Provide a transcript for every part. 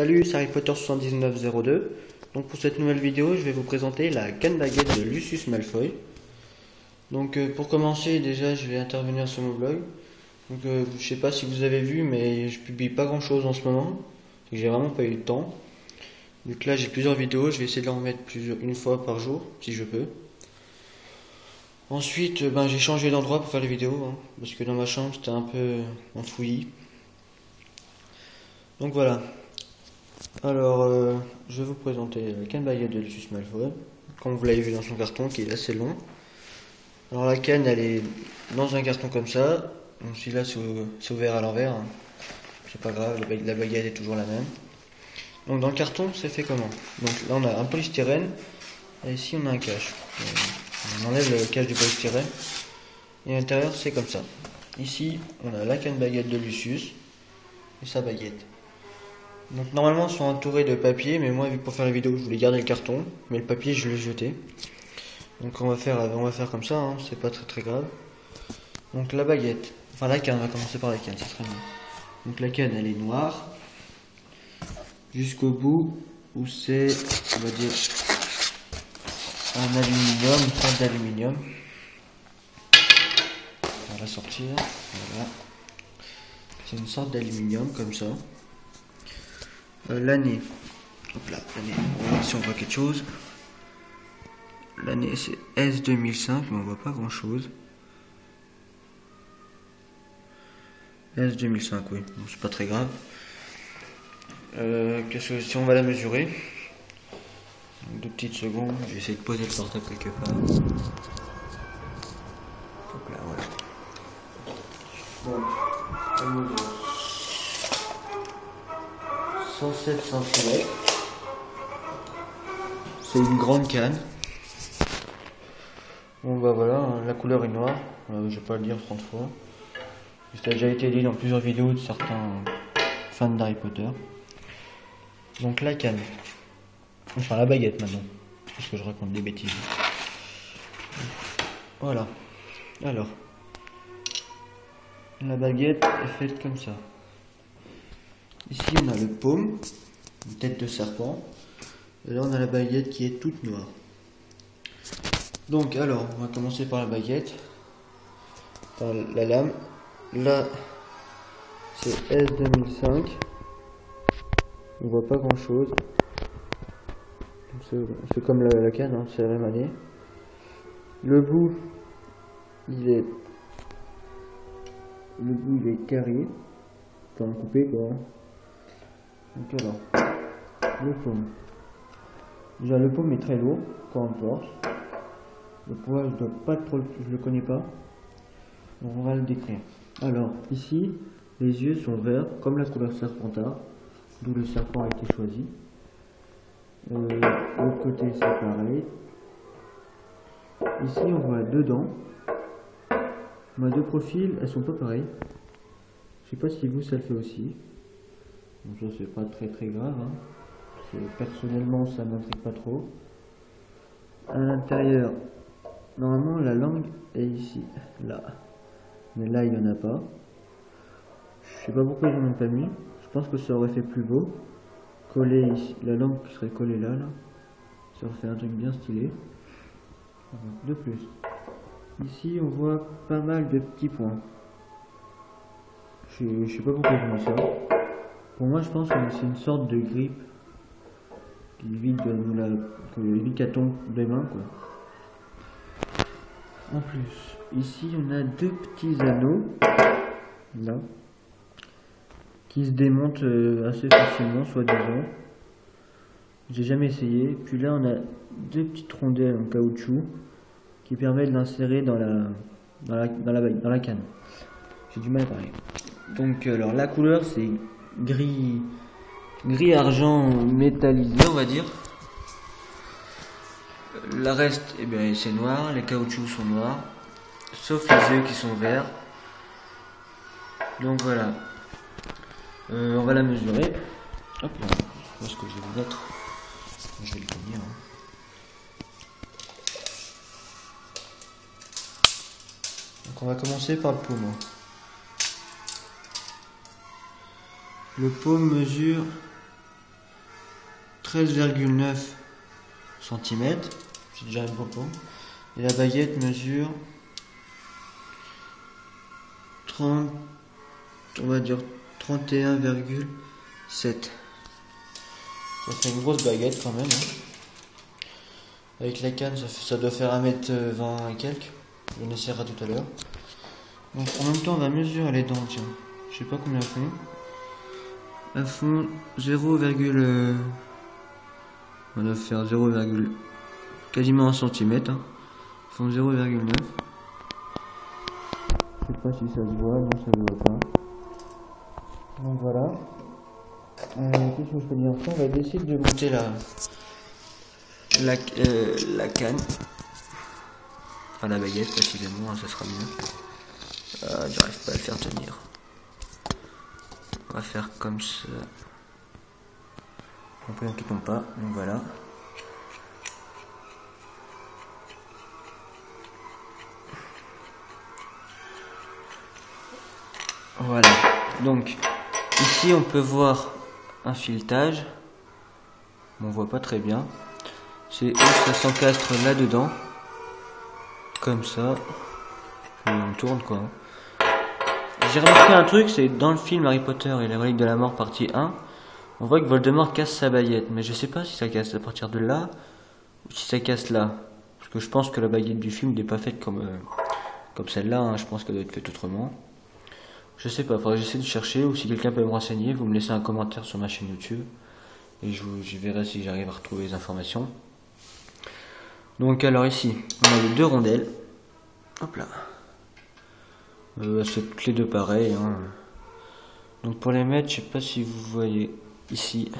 Salut, c'est Harry Potter 7902. Donc pour cette nouvelle vidéo, je vais vous présenter la canne baguette de Lucius Malfoy. Donc pour commencer, déjà je vais intervenir sur mon blog. Donc je sais pas si vous avez vu, mais je publie pas grand chose en ce moment. J'ai vraiment pas eu le temps. Donc là j'ai plusieurs vidéos, je vais essayer de en mettre une fois par jour, si je peux. Ensuite, j'ai changé d'endroit pour faire les vidéos, hein, parce que dans ma chambre c'était un peu enfoui. Donc voilà. Alors, je vais vous présenter la canne baguette de Lucius Malfoy, comme vous l'avez vu dans son carton qui est assez long. Alors la canne elle est dans un carton comme ça, donc celui-là c'est ouvert à l'envers, hein. C'est pas grave, la baguette est toujours la même. Donc dans le carton c'est fait comment? Donc là on a un polystyrène, et ici on a un cache. On enlève le cache du polystyrène, et à l'intérieur c'est comme ça. Ici on a la canne baguette de Lucius, et sa baguette. Donc normalement ils sont entourés de papier, mais moi vu que pour faire la vidéo je voulais garder le carton, mais le papier je l'ai jeté. Donc on va faire comme ça, hein, c'est pas très grave. Donc la baguette, enfin la canne, on va commencer par la canne, ça serait mieux. Donc la canne elle est noire, jusqu'au bout où c'est, on va dire, un aluminium, une sorte d'aluminium. On va la sortir, voilà. C'est une sorte d'aluminium comme ça. L'année, hop là, l'année, on va voir si on voit quelque chose. L'année c'est S2005, mais on voit pas grand chose. S2005, oui, bon, c'est pas très grave. Si on va la mesurer, donc, 2 petites secondes, je vais essayer de poser le portable quelque part. Hop là, voilà. Donc, elle mesure 107 cm. C'est une grande canne. Bon bah voilà, la couleur est noire, je vais pas le dire 30 fois. Ça a déjà été dit dans plusieurs vidéos de certains fans d'Harry Potter. Donc la canne, enfin la baguette maintenant, parce que je raconte des bêtises. Voilà, alors, la baguette est faite comme ça. Ici on a le paume, une tête de serpent, et là on a la baguette qui est toute noire. Donc alors, on va commencer par la baguette, enfin, la lame. Là, c'est S2005. On voit pas grand chose. C'est comme la canne, hein, c'est la même année. Le bout, il est carré. Enfin coupé quoi. Donc alors, le paume. Déjà le paume est très lourd, peu importe. Le poids, je le connais pas. Donc on va le décrire. Alors ici, les yeux sont verts comme la couleur serpentard, d'où le serpent a été choisi. L'autre côté c'est pareil. Ici on voit 2 dents. On a 2 profils, elles sont pas pareilles. Je sais pas si vous ça le fait aussi. Donc ça c'est pas très grave, hein. Personnellement ça m'intrigue pas trop. À l'intérieur, normalement la langue est ici, là. Mais là il n'y en a pas. Je sais pas pourquoi ils n'en ont pas mis. Je pense que ça aurait fait plus beau. Coller ici, la langue qui serait collée là. Ça aurait fait un truc bien stylé. De plus. Ici on voit pas mal de petits points. Je sais pas pourquoi ils ont mis ça. Pour moi je pense que c'est une sorte de grippe qui évite qu'elle tombe des mains quoi. En plus, ici on a 2 petits anneaux, là, qui se démontent assez facilement, soi-disant. J'ai jamais essayé. Puis là on a 2 petites rondelles en caoutchouc qui permettent de l'insérer dans la canne. J'ai du mal à parler. Donc alors la couleur c'est gris argent métallisé on va dire. Le reste, c'est noir, les caoutchoucs sont noirs, sauf les yeux qui sont verts. Donc voilà. On va la mesurer. Hop là, où est-ce que je vais le mettre? Je vais le tenir. Hein. Donc on va commencer par le paume. Le paume mesure 13,9 cm, c'est déjà beaucoup. Et la baguette mesure 30, on va dire 31,7. Ça fait une grosse baguette quand même. Hein. Avec la canne, ça doit faire 1m20 et quelques. On essaiera tout à l'heure. Donc en même temps, on va mesurer les dents. Tiens, je sais pas combien elles font. Elles font 0, on va faire 0, quasiment 1 cm. Hein. Elles font 0,9. Je sais pas si ça se voit, non ça se voit pas. Donc voilà. Qu'est-ce que je peux dire? Après, on va décider de monter la canne. Enfin la baguette précisément, ça sera mieux. J'arrive pas à le faire tenir. On va faire comme ça. Donc on qui tombe pas, donc voilà. Voilà. Donc ici on peut voir un filetage. On voit pas très bien. C'est ça s'encastre là-dedans. Comme ça. On tourne quoi. J'ai remarqué un truc, c'est dans le film Harry Potter et les reliques de la mort partie 1, on voit que Voldemort casse sa baguette. Mais je sais pas si ça casse à partir de là ou si ça casse là. Parce que je pense que la baguette du film n'est pas faite comme celle-là. Hein. Je pense qu'elle doit être faite autrement. Je sais pas, faudrait que j'essaie de chercher, ou si quelqu'un peut me renseigner, vous me laissez un commentaire sur ma chaîne YouTube et je verrai si j'arrive à retrouver les informations. Donc alors ici, on a les deux rondelles. Hop là. C'est toutes les deux pareilles. Hein. Donc pour les mettre, je sais pas si vous voyez ici.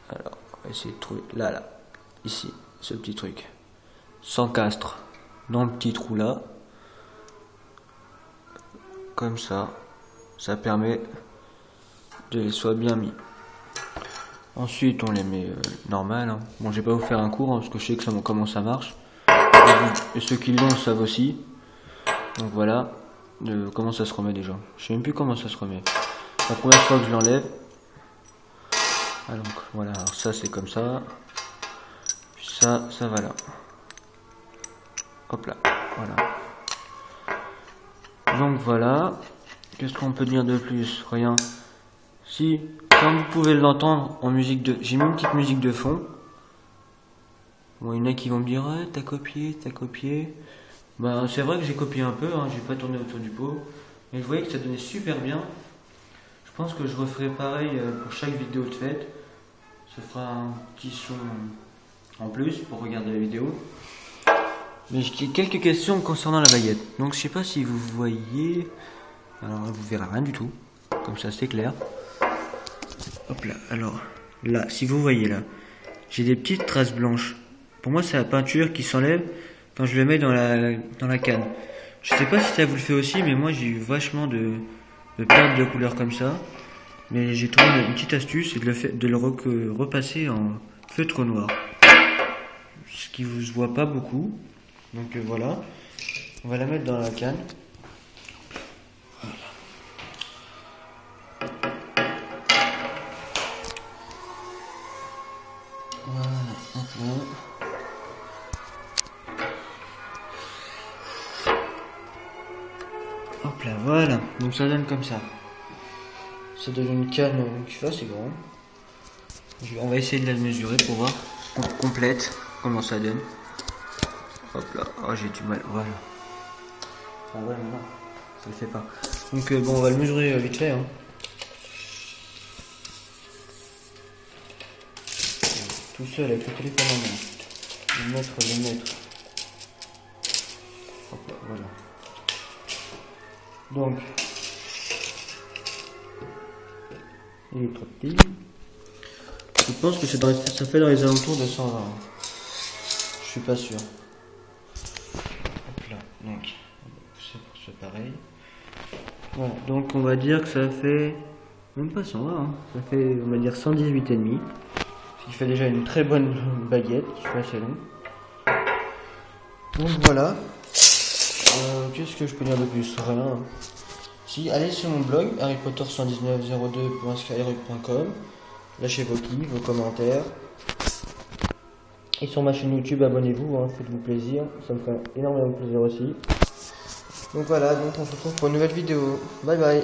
Alors, on va essayer de trouver. Là, ici, ce petit truc. S'encastre dans le petit trou là. Comme ça, ça permet de les soit bien mis. Ensuite, on les met normal. Hein. Bon, je vais pas vous faire un cours hein, parce que je sais que comment ça marche. Et ceux qui l'ont savent aussi. Donc voilà, comment ça se remet déjà. Je sais même plus comment ça se remet. La première fois que je l'enlève. Ah donc voilà, alors ça c'est comme ça. Puis ça va là. Hop là, voilà. Donc voilà, qu'est-ce qu'on peut dire de plus? Rien. Si, comme vous pouvez l'entendre en musique de... J'ai mis une petite musique de fond. Bon, il y en a qui vont me dire, ouais, t'as copié. Ben, c'est vrai que j'ai copié un peu, hein, j'ai pas tourné autour du pot. Mais vous voyez que ça donnait super bien. Je pense que je referai pareil pour chaque vidéo de fête. Ça fera un petit son en plus pour regarder la vidéo. Mais j'ai quelques questions concernant la baguette. Donc je sais pas si vous voyez. Alors vous verrez rien du tout. Comme ça c'est clair. Hop là. Alors là, si vous voyez là, j'ai des petites traces blanches. Pour moi c'est la peinture qui s'enlève quand je le mets dans la canne. Je sais pas si ça vous le fait aussi, mais moi j'ai eu vachement de pertes de couleurs comme ça. Mais j'ai trouvé une petite astuce, c'est de le repasser en feutre noir. Ce qui vous se voit pas beaucoup. Donc voilà, on va la mettre dans la canne. Voilà, hop là. Hop là, voilà. Donc ça donne comme ça. Ça donne une canne qui fait assez grand. On va essayer de la mesurer pour voir complète comment ça donne. Hop là, oh j'ai du mal, voilà. Ah ouais, mais non, ça le fait pas. Donc bon, on va le mesurer vite fait. Hein. Tout seul avec le téléphone en main. Le mètre. Hop là, voilà. Donc, il est trop petit. Je pense que ça fait dans les alentours de 120. Je suis pas sûr. Donc, c'est pareil. Voilà, donc on va dire que ça fait même pas 120, hein. Ça fait on va dire 118,5. Ce qui fait déjà une très bonne baguette qui fait assez long. Donc voilà. Qu'est-ce que je peux dire de plus? Rien. Si, allez sur mon blog harrypotter11902.skyrock.com. lâchez vos kiffs, vos commentaires. Et sur ma chaîne YouTube, abonnez-vous, hein, faites-vous plaisir, ça me fait énormément plaisir aussi. Donc voilà, donc on se retrouve pour une nouvelle vidéo. Bye bye.